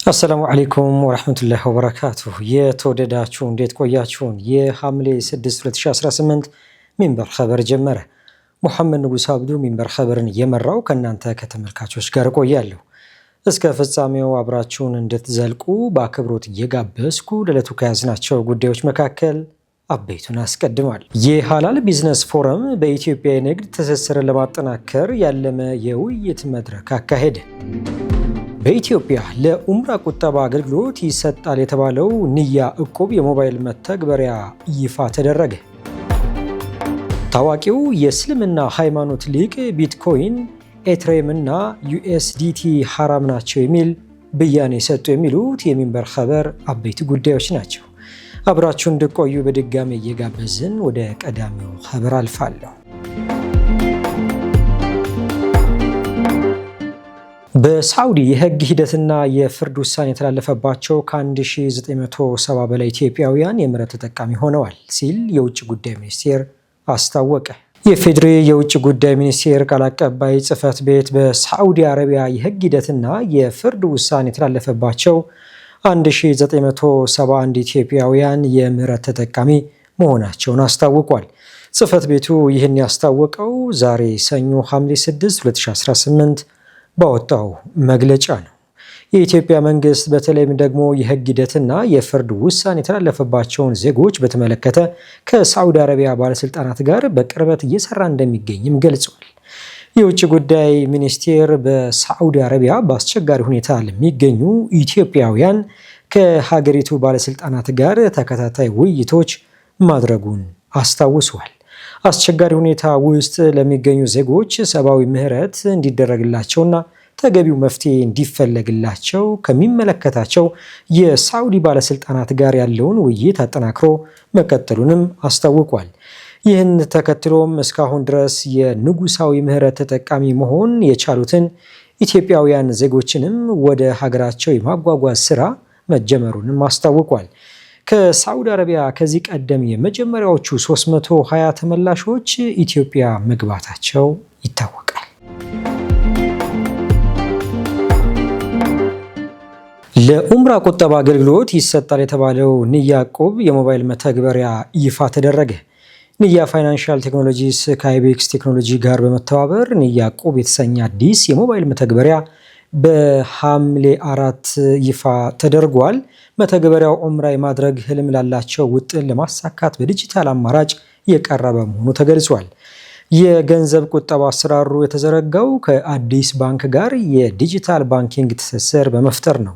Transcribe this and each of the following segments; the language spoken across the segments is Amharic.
አሰላሙ አለይኩም ወራህመቱላሂ ወበረካቱሁ። የተወደዳችሁ እንዴት ቆያችሁን? የሐምሌ 6 2018 ሚንበር ኸበር ጀመረ። ሙሐመድ ንጉስ አብዱ ሚንበር ኸበርን እየመራው ከእናንተ ከተመልካቾች ጋር ቆያለሁ። እስከ ፍጻሜው አብራችሁን እንድትዘልቁ በአክብሮት እየጋበዝኩ ለዕለቱ ከያዝናቸው ጉዳዮች መካከል አበይቱን አስቀድማል። የሃላል ቢዝነስ ፎረም በኢትዮጵያ የንግድ ትስስርን ለማጠናከር ያለመ የውይይት መድረክ አካሄደ። በኢትዮጵያ ለኡምራ ቁጠባ አገልግሎት ይሰጣል የተባለው ንያ እቁብ የሞባይል መተግበሪያ ይፋ ተደረገ። ታዋቂው የእስልምና ሃይማኖት ሊቅ ቢትኮይን፣ ኤትሬም እና ዩኤስዲቲ ሐራም ናቸው የሚል ብያኔ ሰጡ የሚሉት የሚንበር ኸበር አበይት ጉዳዮች ናቸው። አብራችሁ እንድቆዩ በድጋሚ እየጋበዝን ወደ ቀዳሚው ኸበር አልፋለሁ። በሳዑዲ የህግ ሂደትና የፍርድ ውሳኔ የተላለፈባቸው ከ1970 በላይ ኢትዮጵያውያን የምህረት ተጠቃሚ ሆነዋል ሲል የውጭ ጉዳይ ሚኒስቴር አስታወቀ። የፌዴሪ የውጭ ጉዳይ ሚኒስቴር ቃል አቀባይ ጽህፈት ቤት በሳዑዲ አረቢያ የህግ ሂደትና የፍርድ ውሳኔ የተላለፈባቸው 1971 ኢትዮጵያውያን የምህረት ተጠቃሚ መሆናቸውን አስታውቋል። ጽህፈት ቤቱ ይህን ያስታወቀው ዛሬ ሰኞ ሐምሌ 6 2018 ባወጣው መግለጫ ነው። የኢትዮጵያ መንግስት በተለይም ደግሞ የህግ ሂደትና የፍርድ ውሳኔ የተላለፈባቸውን ዜጎች በተመለከተ ከሳዑዲ አረቢያ ባለስልጣናት ጋር በቅርበት እየሰራ እንደሚገኝም ገልጿል። የውጭ ጉዳይ ሚኒስቴር በሳዑዲ አረቢያ በአስቸጋሪ ሁኔታ ለሚገኙ ኢትዮጵያውያን ከሀገሪቱ ባለስልጣናት ጋር ተከታታይ ውይይቶች ማድረጉን አስታውሷል። አስቸጋሪ ሁኔታ ውስጥ ለሚገኙ ዜጎች ሰብአዊ ምህረት እንዲደረግላቸውና ተገቢው መፍትሄ እንዲፈለግላቸው ከሚመለከታቸው የሳዑዲ ባለስልጣናት ጋር ያለውን ውይይት አጠናክሮ መቀጠሉንም አስታውቋል። ይህን ተከትሎም እስካሁን ድረስ የንጉሳዊ ምህረት ተጠቃሚ መሆን የቻሉትን ኢትዮጵያውያን ዜጎችንም ወደ ሀገራቸው የማጓጓዝ ስራ መጀመሩንም አስታውቋል። ከሳዑዲ አረቢያ ከዚህ ቀደም የመጀመሪያዎቹ 320 ተመላሾች ኢትዮጵያ መግባታቸው ይታወቃል። ለኡምራ ቁጠባ አገልግሎት ይሰጣል የተባለው ንያ እቁብ የሞባይል መተግበሪያ ይፋ ተደረገ። ንያ ፋይናንሻል ቴክኖሎጂስ ከአይቤክስ ቴክኖሎጂ ጋር በመተባበር ንያ እቁብ የተሰኘ አዲስ የሞባይል መተግበሪያ በሐምሌ 4 ይፋ ተደርጓል። መተግበሪያው ኡምራ የማድረግ ህልም ላላቸው ውጥን ለማሳካት በዲጂታል አማራጭ የቀረበ መሆኑ ተገልጿል። የገንዘብ ቁጠባ አሰራሩ የተዘረጋው ከአዲስ ባንክ ጋር የዲጂታል ባንኪንግ ትስስር በመፍጠር ነው።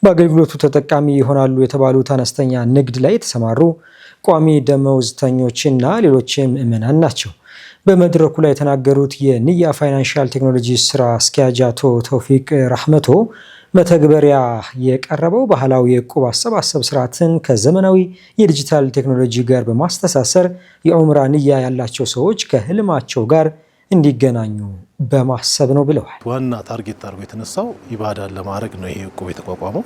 በአገልግሎቱ ተጠቃሚ ይሆናሉ የተባሉት አነስተኛ ንግድ ላይ የተሰማሩ ቋሚ ደመወዝተኞችና ሌሎችም ምዕመናን ናቸው። በመድረኩ ላይ የተናገሩት የንያ ፋይናንሻል ቴክኖሎጂ ስራ አስኪያጅ አቶ ተውፊቅ ራህመቶ መተግበሪያ የቀረበው ባህላዊ የእቁብ አሰባሰብ ስርዓትን ከዘመናዊ የዲጂታል ቴክኖሎጂ ጋር በማስተሳሰር የኡምራ ንያ ያላቸው ሰዎች ከህልማቸው ጋር እንዲገናኙ በማሰብ ነው ብለዋል። ዋና ታርጌት አድርጎ የተነሳው ኢባዳን ለማድረግ ነው ይሄ እቁብ የተቋቋመው።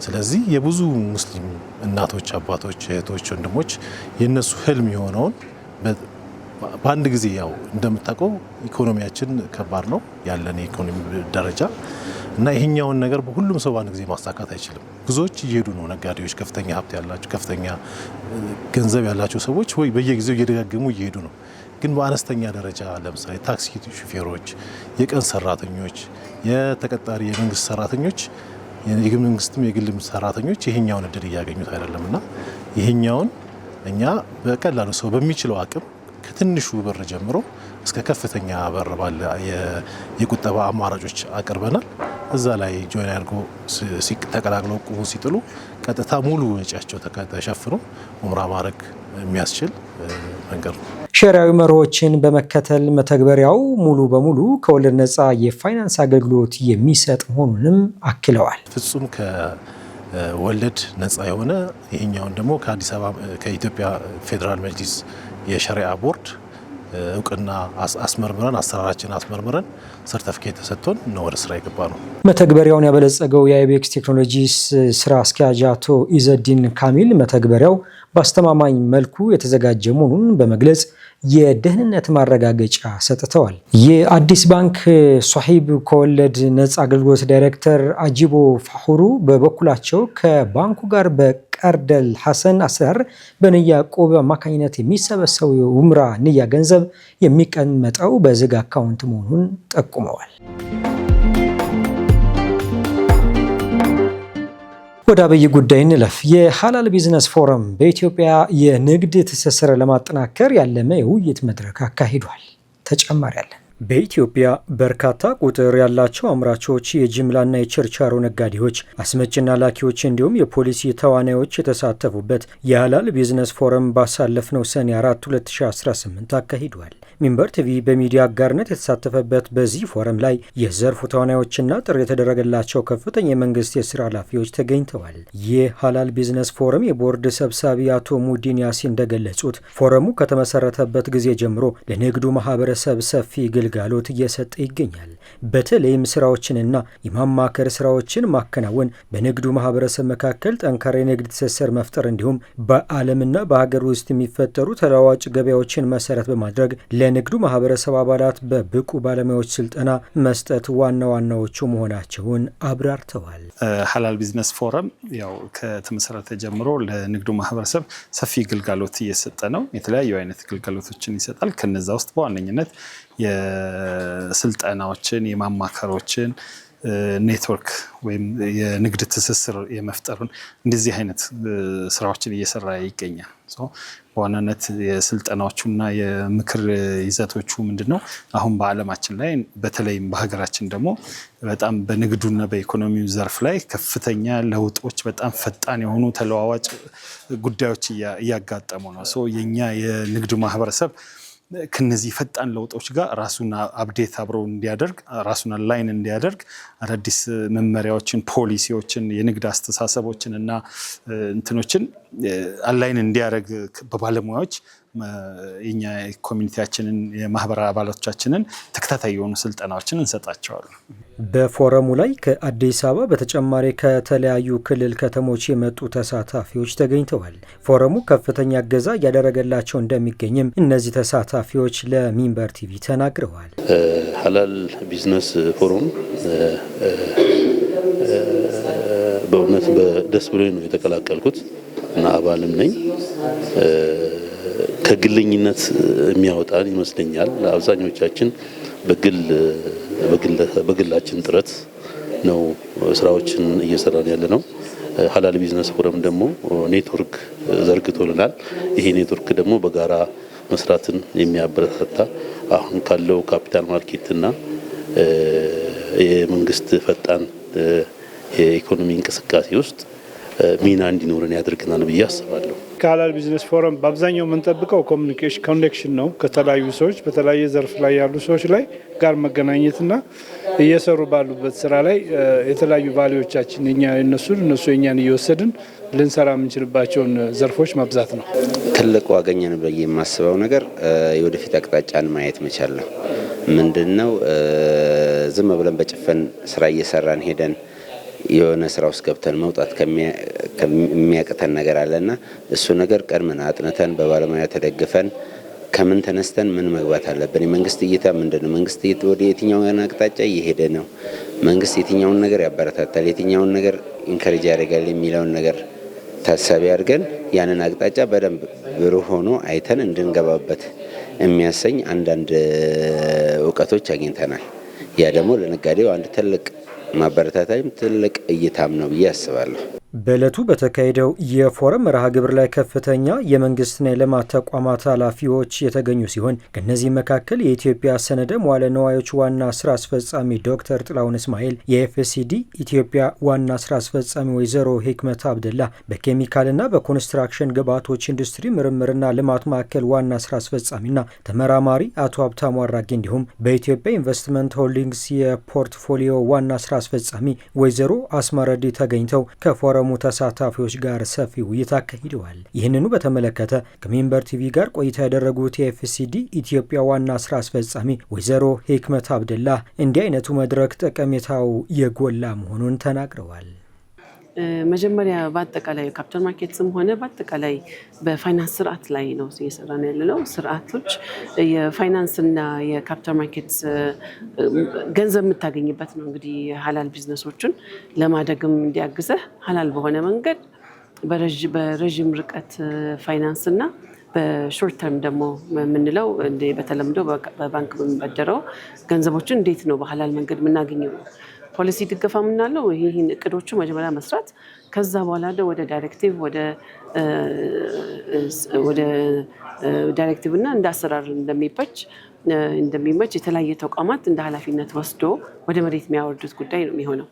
ስለዚህ የብዙ ሙስሊም እናቶች፣ አባቶች፣ እህቶች፣ ወንድሞች የነሱ ህልም የሆነውን በአንድ ጊዜ ያው እንደምታውቀው ኢኮኖሚያችን ከባድ ነው ያለን የኢኮኖሚ ደረጃ እና ይሄኛውን ነገር ሁሉም ሰው በአንድ ጊዜ ማሳካት አይችልም። ብዙዎች እየሄዱ ነው። ነጋዴዎች፣ ከፍተኛ ሀብት ያላቸው፣ ከፍተኛ ገንዘብ ያላቸው ሰዎች ወይ በየጊዜው እየደጋገሙ እየሄዱ ነው። ግን በአነስተኛ ደረጃ ለምሳሌ ታክሲ ሹፌሮች፣ የቀን ሰራተኞች፣ የተቀጣሪ የመንግስት ሰራተኞች፣ የመንግስትም የግልም ሰራተኞች ይሄኛውን እድል እያገኙት አይደለም እና ይሄኛውን እኛ በቀላሉ ሰው በሚችለው አቅም ከትንሹ ብር ጀምሮ እስከ ከፍተኛ ብር ባለ የቁጠባ አማራጮች አቅርበናል። እዛ ላይ ጆይን አድርጎ ተቀላቅለው እቁቡ ሲጥሉ ቀጥታ ሙሉ ወጪያቸው ተሸፍኖ ኡምራ ማድረግ የሚያስችል መንገድ ነው። ሸሪዓዊ መርሆችን በመከተል መተግበሪያው ሙሉ በሙሉ ከወለድ ነፃ የፋይናንስ አገልግሎት የሚሰጥ መሆኑንም አክለዋል። ፍጹም ከወለድ ነፃ የሆነ ይሄኛውን ደግሞ ከአዲስ አበባ ከኢትዮጵያ ፌዴራል መጅሊስ የሸሪዓ ቦርድ እውቅና አስመርምረን አሰራራችን አስመርምረን ሰርተፊኬት ተሰጥቶን ነው ወደ ስራ የገባ ነው። መተግበሪያውን ያበለጸገው የአይቤክስ ቴክኖሎጂስ ስራ አስኪያጅ አቶ ኢዘዲን ካሚል መተግበሪያው በአስተማማኝ መልኩ የተዘጋጀ መሆኑን በመግለጽ የደህንነት ማረጋገጫ ሰጥተዋል። የአዲስ ባንክ ሶሒብ ከወለድ ነፃ አገልግሎት ዳይሬክተር አጂቦ ፋሁሩ በበኩላቸው ከባንኩ ጋር በቀርደል ሐሰን አሰራር በንያ ያዕቆብ አማካኝነት የሚሰበሰበው የኡምራ ንያ ገንዘብ የሚቀመጠው በዝግ አካውንት መሆኑን ጠቁመዋል። ወደ አብይ ጉዳይ እንለፍ። የሐላል ቢዝነስ ፎረም በኢትዮጵያ የንግድ ትስስር ለማጠናከር ያለመ የውይይት መድረክ አካሂዷል። ተጨማሪ አለ። በኢትዮጵያ በርካታ ቁጥር ያላቸው አምራቾች፣ የጅምላና የችርቻሮ ነጋዴዎች፣ አስመጭና ላኪዎች እንዲሁም የፖሊሲ ተዋናዮች የተሳተፉበት የሐላል ቢዝነስ ፎረም ባሳለፍነው ሰኔ 4 2018 አካሂዷል። ሚንበር ቲቪ በሚዲያ አጋርነት የተሳተፈበት በዚህ ፎረም ላይ የዘርፉ ተዋናዮችና ጥሪ የተደረገላቸው ከፍተኛ የመንግስት የስራ ኃላፊዎች ተገኝተዋል። የሐላል ቢዝነስ ፎረም የቦርድ ሰብሳቢ አቶ ሙዲን ያሲ እንደገለጹት ፎረሙ ከተመሰረተበት ጊዜ ጀምሮ ለንግዱ ማህበረሰብ ሰፊ ግልጋሎት እየሰጠ ይገኛል። በተለይም ስራዎችንና የማማከር ስራዎችን ማከናወን፣ በንግዱ ማህበረሰብ መካከል ጠንካራ የንግድ ትስስር መፍጠር እንዲሁም በዓለምና በሀገር ውስጥ የሚፈጠሩ ተለዋዋጭ ገበያዎችን መሰረት በማድረግ ለንግዱ ማህበረሰብ አባላት በብቁ ባለሙያዎች ስልጠና መስጠት ዋና ዋናዎቹ መሆናቸውን አብራርተዋል። ሐላል ቢዝነስ ፎረም ያው ከተመሰረተ ጀምሮ ለንግዱ ማህበረሰብ ሰፊ ግልጋሎት እየሰጠ ነው። የተለያዩ አይነት ግልጋሎቶችን ይሰጣል። ከነዛ ውስጥ በዋነኝነት የስልጠናዎችን፣ የማማከሮችን፣ ኔትወርክ ወይም የንግድ ትስስር የመፍጠሩን እንደዚህ አይነት ስራዎችን እየሰራ ይገኛል። በዋናነት የስልጠናዎቹና የምክር ይዘቶቹ ምንድነው? አሁን በዓለማችን ላይ በተለይም በሀገራችን ደግሞ በጣም በንግዱና በኢኮኖሚው ዘርፍ ላይ ከፍተኛ ለውጦች፣ በጣም ፈጣን የሆኑ ተለዋዋጭ ጉዳዮች እያጋጠሙ ነው። የኛ የንግዱ ማህበረሰብ ከነዚህ ፈጣን ለውጦች ጋር ራሱን አፕዴት አብረው እንዲያደርግ፣ ራሱን ላይን እንዲያደርግ አዳዲስ መመሪያዎችን፣ ፖሊሲዎችን፣ የንግድ አስተሳሰቦችን እና እንትኖችን አላይን እንዲያደርግ በባለሙያዎች የኛ ኮሚኒቲያችንን የማህበራ አባላቶቻችንን ተከታታይ የሆኑ ስልጠናዎችን እንሰጣቸዋለን። በፎረሙ ላይ ከአዲስ አበባ በተጨማሪ ከተለያዩ ክልል ከተሞች የመጡ ተሳታፊዎች ተገኝተዋል። ፎረሙ ከፍተኛ እገዛ እያደረገላቸው እንደሚገኝም እነዚህ ተሳታፊዎች ለሚንበር ቲቪ ተናግረዋል። ሐላል ቢዝነስ ፎረም በእውነት ደስ ብሎኝ ነው የተቀላቀልኩት እና አባልም ነኝ። ከግለኝነት የሚያወጣን ይመስለኛል። አብዛኞቻችን በግላችን ጥረት ነው ስራዎችን እየሰራን ያለ ነው። ሐላል ቢዝነስ ፎረም ደግሞ ኔትወርክ ዘርግቶልናል። ይሄ ኔትወርክ ደግሞ በጋራ መስራትን የሚያበረታታ አሁን ካለው ካፒታል ማርኬትና የመንግስት ፈጣን የኢኮኖሚ እንቅስቃሴ ውስጥ ሚና እንዲኖረን ያደርገናል ብዬ አስባለሁ። ከሐላል ቢዝነስ ፎረም በአብዛኛው የምንጠብቀው ኮኔክሽን ነው። ከተለያዩ ሰዎች በተለያየ ዘርፍ ላይ ያሉ ሰዎች ላይ ጋር መገናኘትና እየሰሩ ባሉበት ስራ ላይ የተለያዩ ቫልዩዎቻችን እነሱ የኛን እየወሰድን ልንሰራ የምንችልባቸውን ዘርፎች ማብዛት ነው። ትልቁ አገኘን ብዬ የማስበው ነገር የወደፊት አቅጣጫን ማየት መቻል ነው። ምንድነው ዝም ብለን በጭፈን ስራ እየሰራን ሄደን የሆነ ስራ ውስጥ ገብተን መውጣት ከሚያቅተን ነገር አለና እሱ ነገር ቀድመን አጥንተን በባለሙያ ተደግፈን ከምን ተነስተን ምን መግባት አለብን? የመንግስት እይታ ምንድነው? መንግስት ወደ የትኛው አቅጣጫ እየሄደ ነው? መንግስት የትኛውን ነገር ያበረታታል፣ የትኛውን ነገር ኢንከሬጅ ያደርጋል የሚለውን ነገር ታሳቢ አድርገን ያንን አቅጣጫ በደንብ ብሩህ ሆኖ አይተን እንድንገባበት የሚያሰኝ አንዳንድ እውቀቶች አግኝተናል። ያ ደግሞ ለነጋዴው አንድ ትልቅ ማበረታታይም ትልቅ እይታም ነው ብዬ አስባለሁ። በዕለቱ በተካሄደው የፎረም መርሃ ግብር ላይ ከፍተኛ የመንግስትና የልማት ተቋማት ኃላፊዎች የተገኙ ሲሆን ከነዚህ መካከል የኢትዮጵያ ሰነደ መዋለ ንዋዮች ዋና ስራ አስፈጻሚ ዶክተር ጥላሁን እስማኤል፣ የኤፍሲዲ ኢትዮጵያ ዋና ስራ አስፈጻሚ ወይዘሮ ሂክመት አብደላ፣ በኬሚካልና በኮንስትራክሽን ግብዓቶች ኢንዱስትሪ ምርምርና ልማት ማዕከል ዋና ስራ አስፈጻሚና ተመራማሪ አቶ ሀብታሙ አራጌ እንዲሁም በኢትዮጵያ ኢንቨስትመንት ሆልዲንግስ የፖርትፎሊዮ ዋና ስራ አስፈጻሚ ወይዘሮ አስማረዲ ተገኝተው ከፎረሙ ተሳታፊዎች ጋር ሰፊ ውይይት አካሂደዋል። ይህንኑ በተመለከተ ከሚንበር ቲቪ ጋር ቆይታ ያደረጉት የኤፍሲዲ ኢትዮጵያ ዋና ስራ አስፈጻሚ ወይዘሮ ሂክመት አብደላ እንዲህ አይነቱ መድረክ ጠቀሜታው የጎላ መሆኑን ተናግረዋል። መጀመሪያ በአጠቃላይ ካፒታል ማርኬትስም ሆነ በአጠቃላይ በፋይናንስ ስርዓት ላይ ነው እየሰራን ያለነው። ስርዓቶች የፋይናንስና የካፒታል ማርኬትስ ገንዘብ የምታገኝበት ነው። እንግዲህ ሀላል ቢዝነሶችን ለማደግም እንዲያግዘህ ሀላል በሆነ መንገድ በረዥም ርቀት ፋይናንስና በሾርት ተርም ደግሞ የምንለው በተለምዶ በባንክ በሚበደረው ገንዘቦችን እንዴት ነው በሀላል መንገድ የምናገኘው? ፖሊሲ ድገፋ የምናለው ይህን እቅዶቹ መጀመሪያ መስራት፣ ከዛ በኋላ ወደ ዳይሬክቲቭ ወደ ዳይሬክቲቭ እና እንደ አሰራር እንደሚመች የተለያየ ተቋማት እንደ ኃላፊነት ወስዶ ወደ መሬት የሚያወርዱት ጉዳይ ነው የሚሆነው።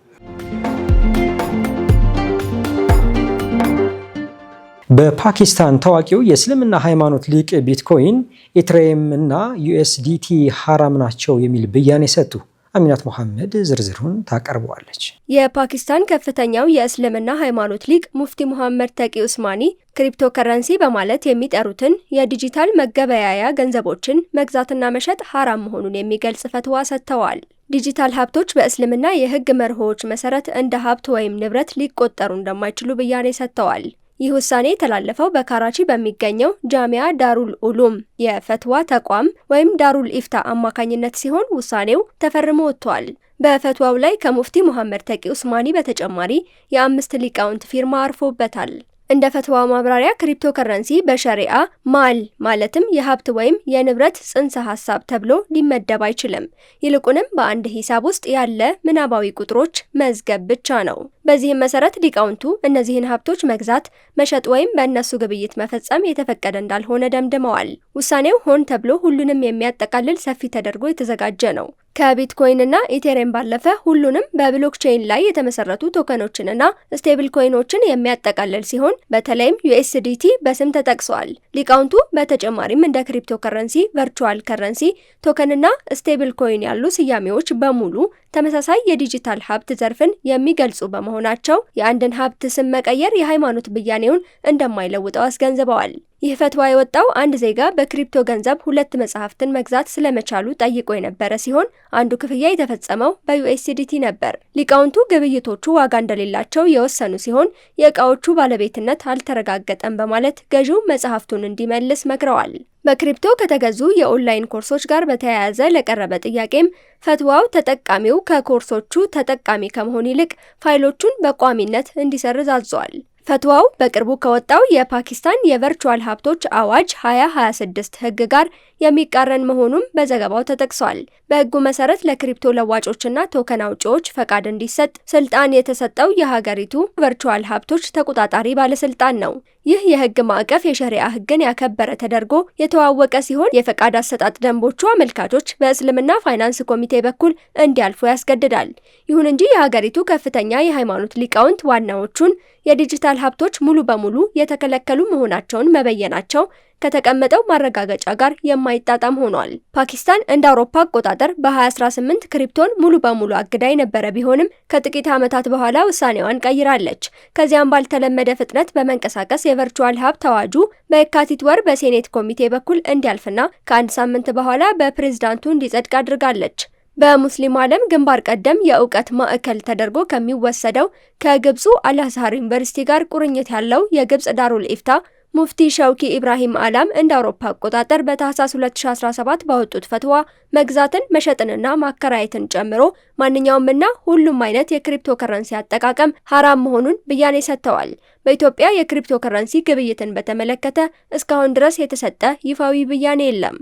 በፓኪስታን ታዋቂው የእስልምና ሃይማኖት ሊቅ ቢትኮይን፣ ኢትሬም እና ዩኤስዲቲ ሐራም ናቸው የሚል ብያኔ ሰጡ። አሚናት መሐመድ ዝርዝሩን ታቀርበዋለች። የፓኪስታን ከፍተኛው የእስልምና ሃይማኖት ሊቅ ሙፍቲ ሙሐመድ ተቂ ኡስማኒ ክሪፕቶ ከረንሲ በማለት የሚጠሩትን የዲጂታል መገበያያ ገንዘቦችን መግዛትና መሸጥ ሐራም መሆኑን የሚገልጽ ፈትዋ ሰጥተዋል። ዲጂታል ሀብቶች በእስልምና የህግ መርሆዎች መሰረት እንደ ሀብት ወይም ንብረት ሊቆጠሩ እንደማይችሉ ብያኔ ሰጥተዋል። ይህ ውሳኔ የተላለፈው በካራቺ በሚገኘው ጃሚያ ዳሩል ኡሉም የፈትዋ ተቋም ወይም ዳሩል ኢፍታ አማካኝነት ሲሆን ውሳኔው ተፈርሞ ወጥቷል። በፈትዋው ላይ ከሙፍቲ ሙሐመድ ተቂ ኡስማኒ በተጨማሪ የ5 ሊቃውንት ፊርማ አርፎበታል። እንደ ፈትዋው ማብራሪያ ክሪፕቶ ከረንሲ በሸሪዓ ማል ማለትም የሀብት ወይም የንብረት ጽንሰ ሐሳብ ተብሎ ሊመደብ አይችልም። ይልቁንም በአንድ ሂሳብ ውስጥ ያለ ምናባዊ ቁጥሮች መዝገብ ብቻ ነው። በዚህም መሰረት ሊቃውንቱ እነዚህን ሀብቶች መግዛት፣ መሸጥ ወይም በእነሱ ግብይት መፈጸም የተፈቀደ እንዳልሆነ ደምድመዋል። ውሳኔው ሆን ተብሎ ሁሉንም የሚያጠቃልል ሰፊ ተደርጎ የተዘጋጀ ነው። ከቢትኮይን እና ኢቴሪየም ባለፈ ሁሉንም በብሎክቼን ላይ የተመሰረቱ ቶከኖችንና ስቴብል ኮይኖችን የሚያጠቃልል ሲሆን በተለይም ዩኤስዲቲ በስም ተጠቅሷል። ሊቃውንቱ በተጨማሪም እንደ ክሪፕቶ ከረንሲ፣ ቨርቹዋል ከረንሲ፣ ቶከንና ስቴብል ኮይን ያሉ ስያሜዎች በሙሉ ተመሳሳይ የዲጂታል ሀብት ዘርፍን የሚገልጹ በመሆናቸው የአንድን ሀብት ስም መቀየር የሃይማኖት ብያኔውን እንደማይለውጠው አስገንዝበዋል። ይህ ፈትዋ የወጣው አንድ ዜጋ በክሪፕቶ ገንዘብ 2 መጽሐፍትን መግዛት ስለመቻሉ ጠይቆ የነበረ ሲሆን አንዱ ክፍያ የተፈጸመው በዩኤስዲቲ ነበር። ሊቃውንቱ ግብይቶቹ ዋጋ እንደሌላቸው የወሰኑ ሲሆን የእቃዎቹ ባለቤትነት አልተረጋገጠም በማለት ገዢው መጽሐፍቱን እንዲመልስ መክረዋል። በክሪፕቶ ከተገዙ የኦንላይን ኮርሶች ጋር በተያያዘ ለቀረበ ጥያቄም ፈትዋው ተጠቃሚው ከኮርሶቹ ተጠቃሚ ከመሆን ይልቅ ፋይሎቹን በቋሚነት እንዲሰርዝ አዟል። ፈትዋው በቅርቡ ከወጣው የፓኪስታን የቨርቹዋል ሀብቶች አዋጅ 2026 ህግ ጋር የሚቃረን መሆኑም በዘገባው ተጠቅሷል። በህጉ መሰረት ለክሪፕቶ ለዋጮችና ቶከን አውጪዎች ፈቃድ እንዲሰጥ ስልጣን የተሰጠው የሀገሪቱ ቨርቹዋል ሀብቶች ተቆጣጣሪ ባለስልጣን ነው። ይህ የህግ ማዕቀፍ የሸሪዓ ህግን ያከበረ ተደርጎ የተዋወቀ ሲሆን የፈቃድ አሰጣጥ ደንቦቹ አመልካቾች በእስልምና ፋይናንስ ኮሚቴ በኩል እንዲያልፉ ያስገድዳል። ይሁን እንጂ የሀገሪቱ ከፍተኛ የሃይማኖት ሊቃውንት ዋናዎቹን የዲጂታል ሀብቶች ሙሉ በሙሉ የተከለከሉ መሆናቸውን መበየናቸው ከተቀመጠው ማረጋገጫ ጋር የማይጣጣም ሆኗል። ፓኪስታን እንደ አውሮፓ አቆጣጠር በ2018 ክሪፕቶን ሙሉ በሙሉ አግዳ የነበረ ቢሆንም ከጥቂት ዓመታት በኋላ ውሳኔዋን ቀይራለች። ከዚያም ባልተለመደ ፍጥነት በመንቀሳቀስ የቨርቹዋል ሀብት አዋጁ በየካቲት ወር በሴኔት ኮሚቴ በኩል እንዲያልፍና ከአንድ ሳምንት በኋላ በፕሬዝዳንቱ እንዲጸድቅ አድርጋለች። በሙስሊም ዓለም ግንባር ቀደም የእውቀት ማዕከል ተደርጎ ከሚወሰደው ከግብፁ አልአዝሃር ዩኒቨርሲቲ ጋር ቁርኝት ያለው የግብፅ ዳሩል ኢፍታ ሙፍቲ ሸውኪ ኢብራሂም አላም እንደ አውሮፓ አቆጣጠር በታህሳስ 2017 ባወጡት ፈትዋ መግዛትን፣ መሸጥንና ማከራየትን ጨምሮ ማንኛውምና ሁሉም አይነት የክሪፕቶ ከረንሲ አጠቃቀም ሐራም መሆኑን ብያኔ ሰጥተዋል። በኢትዮጵያ የክሪፕቶ ከረንሲ ግብይትን በተመለከተ እስካሁን ድረስ የተሰጠ ይፋዊ ብያኔ የለም።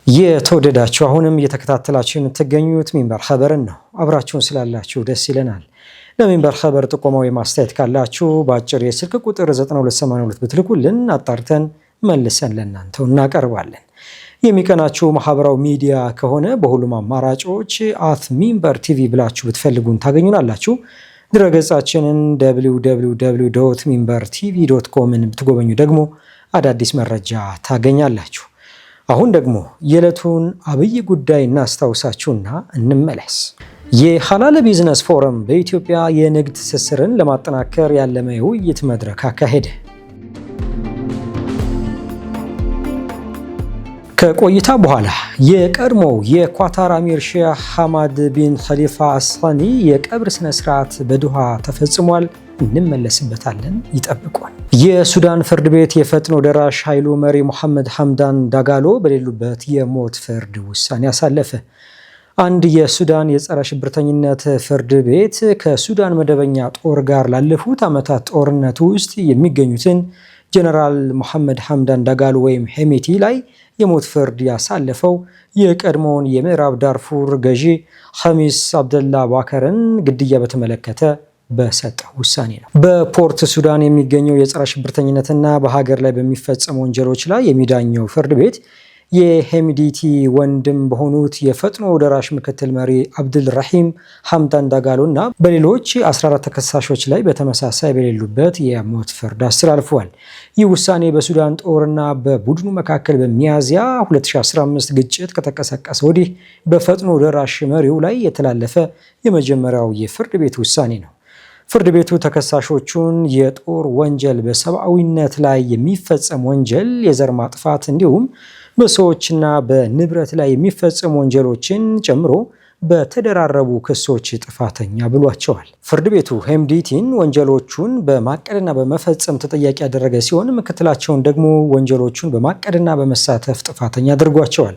የተወደዳችሁ አሁንም እየተከታተላችሁ የምትገኙት ሚንበር ኸበርን ነው። አብራችሁን ስላላችሁ ደስ ይለናል። ለሚንበር ኸበር ጥቆማ ወይ ማስተያየት ካላችሁ በአጭር የስልክ ቁጥር 9282 ብትልኩልን አጣርተን መልሰን ለእናንተው እናቀርባለን። የሚቀናችሁ ማህበራዊ ሚዲያ ከሆነ በሁሉም አማራጮች @ሚንበር ቲቪ ብላችሁ ብትፈልጉን ታገኙናላችሁ። ድረገጻችንን www.minbertv.com ብትጎበኙ ደግሞ አዳዲስ መረጃ ታገኛላችሁ። አሁን ደግሞ የዕለቱን አብይ ጉዳይ እናስታውሳችሁና እንመለስ። የሐላል ቢዝነስ ፎረም በኢትዮጵያ የንግድ ትስስርን ለማጠናከር ያለመ የውይይት መድረክ አካሄደ። ከቆይታ በኋላ የቀድሞው የኳታር አሚር ሼህ ሐማድ ቢን ኸሊፋ አስሳኒ የቀብር ስነ ስርዓት በዶሃ ተፈጽሟል። እንመለስበታለን፣ ይጠብቁን። የሱዳን ፍርድ ቤት የፈጥኖ ደራሽ ኃይሉ መሪ ሙሐመድ ሐምዳን ዳጋሎ በሌሉበት የሞት ፍርድ ውሳኔ አሳለፈ። አንድ የሱዳን የጸረ ሽብርተኝነት ፍርድ ቤት ከሱዳን መደበኛ ጦር ጋር ላለፉት ዓመታት ጦርነት ውስጥ የሚገኙትን ጀነራል ሙሐመድ ሐምዳን ዳጋሎ ወይም ሄሜቲ ላይ የሞት ፍርድ ያሳለፈው የቀድሞውን የምዕራብ ዳርፉር ገዢ ኸሚስ አብደላ ባከርን ግድያ በተመለከተ በሰጠው ውሳኔ ነው። በፖርት ሱዳን የሚገኘው የጸረ ሽብርተኝነትና በሀገር ላይ በሚፈጸሙ ወንጀሎች ላይ የሚዳኘው ፍርድ ቤት የሄሚዲቲ ወንድም በሆኑት የፈጥኖ ደራሽ ምክትል መሪ አብዱል ረሂም ሐምዳን ዳጋሎ እና በሌሎች 14 ተከሳሾች ላይ በተመሳሳይ በሌሉበት የሞት ፍርድ አስተላልፈዋል። ይህ ውሳኔ በሱዳን ጦርና በቡድኑ መካከል በሚያዝያ 2015 ግጭት ከተቀሰቀሰ ወዲህ በፈጥኖ ደራሽ መሪው ላይ የተላለፈ የመጀመሪያው የፍርድ ቤት ውሳኔ ነው። ፍርድ ቤቱ ተከሳሾቹን የጦር ወንጀል፣ በሰብአዊነት ላይ የሚፈጸም ወንጀል፣ የዘር ማጥፋት እንዲሁም በሰዎችና በንብረት ላይ የሚፈጸሙ ወንጀሎችን ጨምሮ በተደራረቡ ክሶች ጥፋተኛ ብሏቸዋል። ፍርድ ቤቱ ሄምዲቲን ወንጀሎቹን በማቀድና በመፈጸም ተጠያቂ ያደረገ ሲሆን ምክትላቸውን ደግሞ ወንጀሎቹን በማቀድና በመሳተፍ ጥፋተኛ አድርጓቸዋል።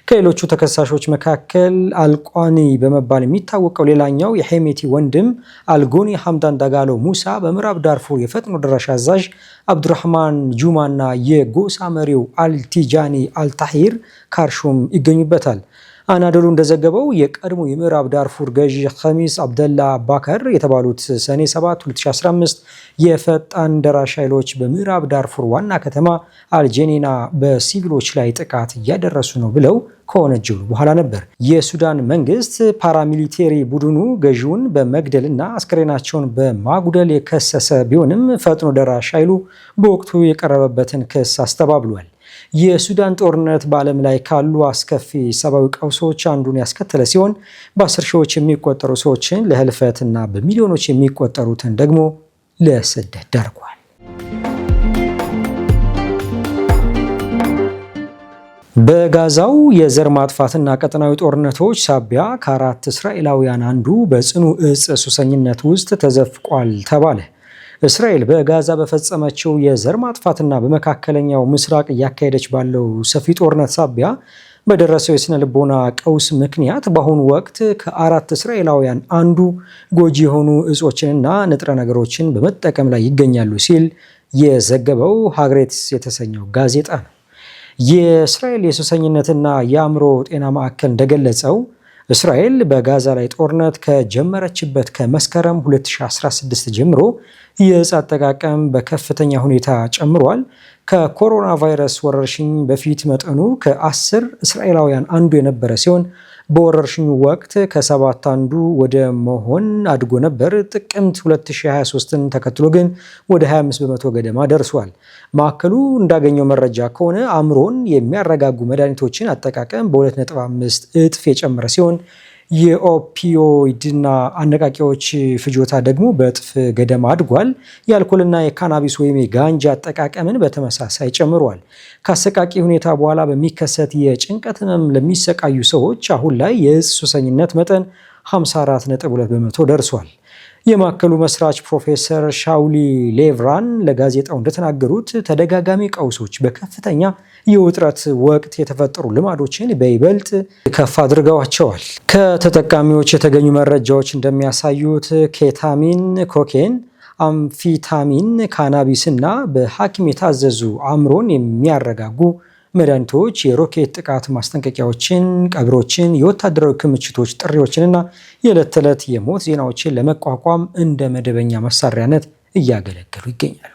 ከሌሎቹ ተከሳሾች መካከል አልቋኒ በመባል የሚታወቀው ሌላኛው የሄሜቲ ወንድም አልጎኒ ሐምዳን ዳጋሎ ሙሳ፣ በምዕራብ ዳርፉር የፈጥኖ ደራሽ አዛዥ አብዱራህማን ጁማና የጎሳ መሪው አልቲጃኒ አልታሂር ካርሹም ይገኙበታል። አናዶሉ እንደዘገበው የቀድሞ የምዕራብ ዳርፉር ገዢ ኸሚስ አብደላ ባከር የተባሉት ሰኔ 7 2015 የፈጣን ደራሽ ኃይሎች በምዕራብ ዳርፉር ዋና ከተማ አልጄኒና በሲቪሎች ላይ ጥቃት እያደረሱ ነው ብለው ከወነጀሉ በኋላ ነበር የሱዳን መንግስት ፓራሚሊቴሪ ቡድኑ ገዢውን በመግደልና አስከሬናቸውን በማጉደል የከሰሰ ቢሆንም ፈጥኖ ደራሽ ኃይሉ በወቅቱ የቀረበበትን ክስ አስተባብሏል። የሱዳን ጦርነት በዓለም ላይ ካሉ አስከፊ ሰብአዊ ቀውሶች አንዱን ያስከተለ ሲሆን በ10 ሺዎች የሚቆጠሩ ሰዎችን ለህልፈትና በሚሊዮኖች የሚቆጠሩትን ደግሞ ለስደት ዳርጓል። በጋዛው የዘር ማጥፋትና ቀጠናዊ ጦርነቶች ሳቢያ ከ4 እስራኤላውያን አንዱ በጽኑ እጽ ሱሰኝነት ውስጥ ተዘፍቋል ተባለ። እስራኤል በጋዛ በፈጸመችው የዘር ማጥፋትና በመካከለኛው ምስራቅ እያካሄደች ባለው ሰፊ ጦርነት ሳቢያ በደረሰው የስነ ልቦና ቀውስ ምክንያት በአሁኑ ወቅት ከ4 እስራኤላውያን አንዱ ጎጂ የሆኑ እጾችንና ንጥረ ነገሮችን በመጠቀም ላይ ይገኛሉ ሲል የዘገበው ሀግሬትስ የተሰኘው ጋዜጣ ነው። የእስራኤል የሱሰኝነትና የአእምሮ ጤና ማዕከል እንደገለጸው እስራኤል በጋዛ ላይ ጦርነት ከጀመረችበት ከመስከረም 2016 ጀምሮ የእጽ አጠቃቀም በከፍተኛ ሁኔታ ጨምሯል። ከኮሮና ቫይረስ ወረርሽኝ በፊት መጠኑ ከ10 እስራኤላውያን አንዱ የነበረ ሲሆን በወረርሽኙ ወቅት ከ7 አንዱ ወደ መሆን አድጎ ነበር። ጥቅምት 2023ን ተከትሎ ግን ወደ 25 በመቶ ገደማ ደርሷል። ማዕከሉ እንዳገኘው መረጃ ከሆነ አእምሮን የሚያረጋጉ መድኃኒቶችን አጠቃቀም በ2.5 እጥፍ የጨመረ ሲሆን የኦፒዮይድና አነቃቂዎች ፍጆታ ደግሞ በእጥፍ ገደማ አድጓል። የአልኮልና የካናቢስ ወይም የጋንጃ አጠቃቀምን በተመሳሳይ ጨምሯል። ከአሰቃቂ ሁኔታ በኋላ በሚከሰት የጭንቀት ህመም ለሚሰቃዩ ሰዎች አሁን ላይ የእጽ ሱሰኝነት መጠን 54.2 በመቶ ደርሷል። የማዕከሉ መስራች ፕሮፌሰር ሻውሊ ሌቭራን ለጋዜጣው እንደተናገሩት ተደጋጋሚ ቀውሶች በከፍተኛ የውጥረት ወቅት የተፈጠሩ ልማዶችን በይበልጥ ከፍ አድርገዋቸዋል። ከተጠቃሚዎች የተገኙ መረጃዎች እንደሚያሳዩት ኬታሚን፣ ኮኬን፣ አምፊታሚን፣ ካናቢስ እና በሐኪም የታዘዙ አእምሮን የሚያረጋጉ መድኃኒቶች የሮኬት ጥቃት ማስጠንቀቂያዎችን፣ ቀብሮችን፣ የወታደራዊ ክምችቶች ጥሪዎችንና የዕለት ተዕለት የሞት ዜናዎችን ለመቋቋም እንደ መደበኛ መሳሪያነት እያገለገሉ ይገኛሉ።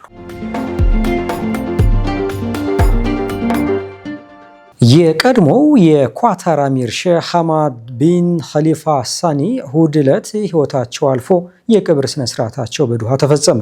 የቀድሞው የኳታር አሚር ሼህ ሐማድ ቢን ኸሊፋ አስሳኒ እሁድ ዕለት ህይወታቸው አልፎ የቀብር ስነስርዓታቸው በዶሃ ተፈጸመ።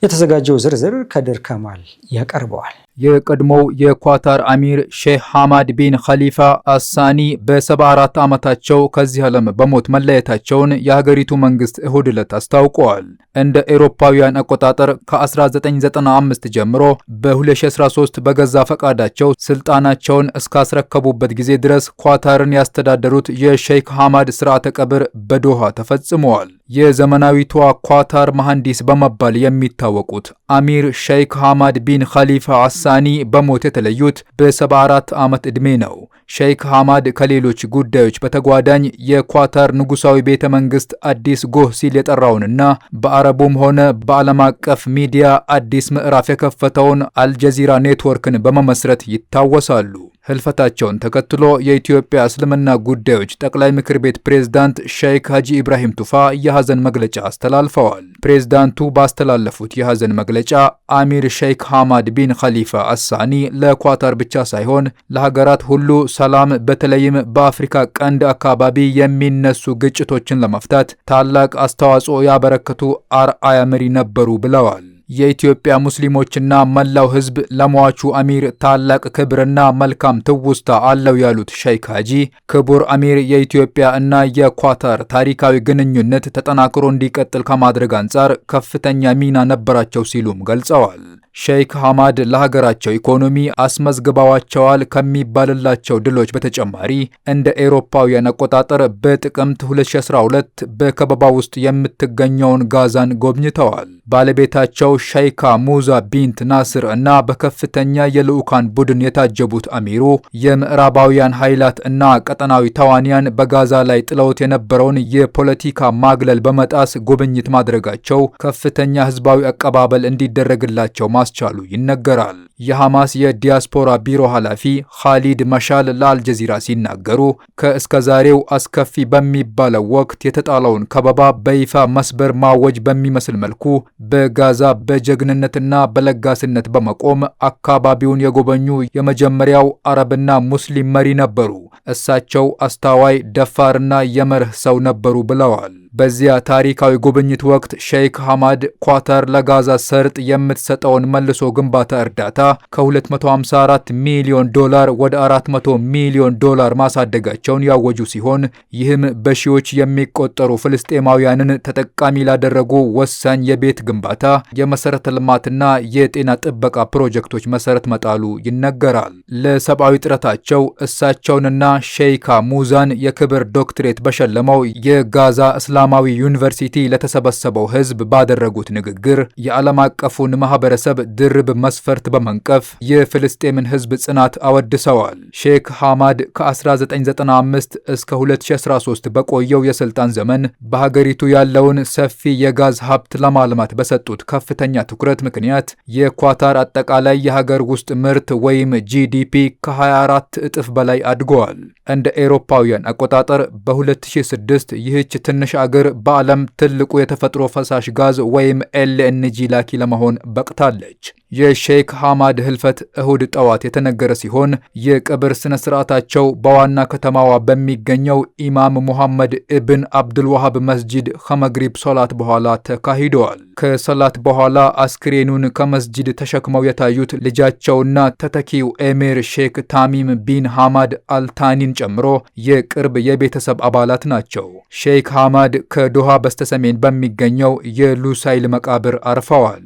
የተዘጋጀው ዝርዝር ከድር ከማል ያቀርበዋል። የቀድሞው የኳታር አሚር ሼህ ሐማድ ቢን ኸሊፋ አሳኒ በ74 ዓመታቸው ከዚህ ዓለም በሞት መለየታቸውን የሀገሪቱ መንግስት እሁድ ዕለት አስታውቀዋል። እንደ ኤሮፓውያን አቆጣጠር ከ1995 ጀምሮ በ2013 በገዛ ፈቃዳቸው ስልጣናቸውን እስካስረከቡበት ጊዜ ድረስ ኳታርን ያስተዳደሩት የሼክ ሐማድ ስርዓተ ቀብር በዶሃ ተፈጽመዋል። የዘመናዊቷ ኳታር መሐንዲስ በመባል የሚታወቁት አሚር ሼክ ሐማድ ቢን ኸሊፋ አሳኒ በሞት የተለዩት በ74 ዓመት ዕድሜ ነው። ሼክ ሐማድ ከሌሎች ጉዳዮች በተጓዳኝ የኳታር ንጉሳዊ ቤተ መንግስት አዲስ ጎህ ሲል የጠራውንና በአረቡም ሆነ በዓለም አቀፍ ሚዲያ አዲስ ምዕራፍ የከፈተውን አልጀዚራ ኔትወርክን በመመስረት ይታወሳሉ። ህልፈታቸውን ተከትሎ የኢትዮጵያ እስልምና ጉዳዮች ጠቅላይ ምክር ቤት ፕሬዝዳንት ሼክ ሀጂ ኢብራሂም ቱፋ የሐዘን መግለጫ አስተላልፈዋል። ፕሬዝዳንቱ ባስተላለፉት የሐዘን መግለጫ አሚር ሼክ ሐማድ ቢን ኸሊፋ አሳኒ ለኳታር ብቻ ሳይሆን ለሀገራት ሁሉ ሰላም፣ በተለይም በአፍሪካ ቀንድ አካባቢ የሚነሱ ግጭቶችን ለመፍታት ታላቅ አስተዋጽኦ ያበረከቱ አርአያ መሪ ነበሩ ብለዋል። የኢትዮጵያ ሙስሊሞችና መላው ህዝብ ለሟቹ አሚር ታላቅ ክብርና መልካም ትውስታ አለው ያሉት ሼክ ሀጂ ክቡር አሚር የኢትዮጵያ እና የኳታር ታሪካዊ ግንኙነት ተጠናክሮ እንዲቀጥል ከማድረግ አንጻር ከፍተኛ ሚና ነበራቸው ሲሉም ገልጸዋል። ሼክ ሐማድ ለሀገራቸው ኢኮኖሚ አስመዝግበዋቸዋል ከሚባልላቸው ድሎች በተጨማሪ እንደ ኤሮፓውያን አቆጣጠር በጥቅምት 2012 በከበባ ውስጥ የምትገኘውን ጋዛን ጎብኝተዋል። ባለቤታቸው ሼካ ሙዛ ቢንት ናስር እና በከፍተኛ የልዑካን ቡድን የታጀቡት አሚሩ የምዕራባውያን ኃይላት እና ቀጠናዊ ተዋንያን በጋዛ ላይ ጥለውት የነበረውን የፖለቲካ ማግለል በመጣስ ጉብኝት ማድረጋቸው ከፍተኛ ህዝባዊ አቀባበል እንዲደረግላቸው ማስቻሉ ይነገራል። የሐማስ የዲያስፖራ ቢሮ ኃላፊ ኻሊድ መሻል ለአልጀዚራ ሲናገሩ ከእስከዛሬው አስከፊ በሚባለው ወቅት የተጣለውን ከበባ በይፋ መስበር ማወጅ በሚመስል መልኩ በጋዛ በጀግንነትና በለጋስነት በመቆም አካባቢውን የጎበኙ የመጀመሪያው አረብና ሙስሊም መሪ ነበሩ። እሳቸው አስተዋይ፣ ደፋርና የመርህ ሰው ነበሩ ብለዋል። በዚያ ታሪካዊ ጉብኝት ወቅት ሼክ ሐማድ ኳታር ለጋዛ ሰርጥ የምትሰጠውን መልሶ ግንባታ እርዳታ ከ254 ሚሊዮን ዶላር ወደ 400 ሚሊዮን ዶላር ማሳደጋቸውን ያወጁ ሲሆን ይህም በሺዎች የሚቆጠሩ ፍልስጤማውያንን ተጠቃሚ ላደረጉ ወሳኝ የቤት ግንባታ፣ የመሰረተ ልማትና የጤና ጥበቃ ፕሮጀክቶች መሰረት መጣሉ ይነገራል። ለሰብአዊ ጥረታቸው እሳቸውንና ሼካ ሙዛን የክብር ዶክትሬት በሸለመው የጋዛ እስላማዊ ዩኒቨርሲቲ ለተሰበሰበው ህዝብ ባደረጉት ንግግር የዓለም አቀፉን ማህበረሰብ ድርብ መስፈርት በመንቀፍ የፍልስጤምን ህዝብ ጽናት አወድሰዋል። ሼክ ሐማድ ከ1995 እስከ 2013 በቆየው የስልጣን ዘመን በሀገሪቱ ያለውን ሰፊ የጋዝ ሀብት ለማልማት በሰጡት ከፍተኛ ትኩረት ምክንያት የኳታር አጠቃላይ የሀገር ውስጥ ምርት ወይም ጂዲፒ ከ24 እጥፍ በላይ አድገዋል። እንደ ኤሮፓውያን አቆጣጠር በ2006 ይህች ትንሽ አገር በዓለም ትልቁ የተፈጥሮ ፈሳሽ ጋዝ ወይም ኤልኤንጂ ላኪ ለመሆን በቅታለች። የሼክ ሐማድ ህልፈት እሁድ ጠዋት የተነገረ ሲሆን የቀብር ስነ ስርዓታቸው በዋና ከተማዋ በሚገኘው ኢማም ሙሐመድ ኢብን አብዱልዋሃብ መስጂድ ከመግሪብ ሶላት በኋላ ተካሂደዋል። ከሶላት በኋላ አስክሬኑን ከመስጂድ ተሸክመው የታዩት ልጃቸውና ተተኪው ኤሚር ሼክ ታሚም ቢን ሐማድ አልታኒን ጨምሮ የቅርብ የቤተሰብ አባላት ናቸው። ሼክ ሐማድ ከዶሃ በስተሰሜን በሚገኘው የሉሳይል መቃብር አርፈዋል።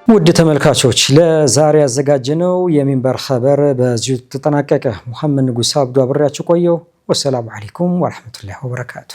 ውድ ተመልካቾች ለዛሬ ያዘጋጀነው የሚንበር ኸበር በዚሁ ተጠናቀቀ። ሙሐመድ ንጉስ አብዱ አብሬያችሁ ቆየው። ወሰላሙ አለይኩም ወራህመቱላሂ ወበረካቱ።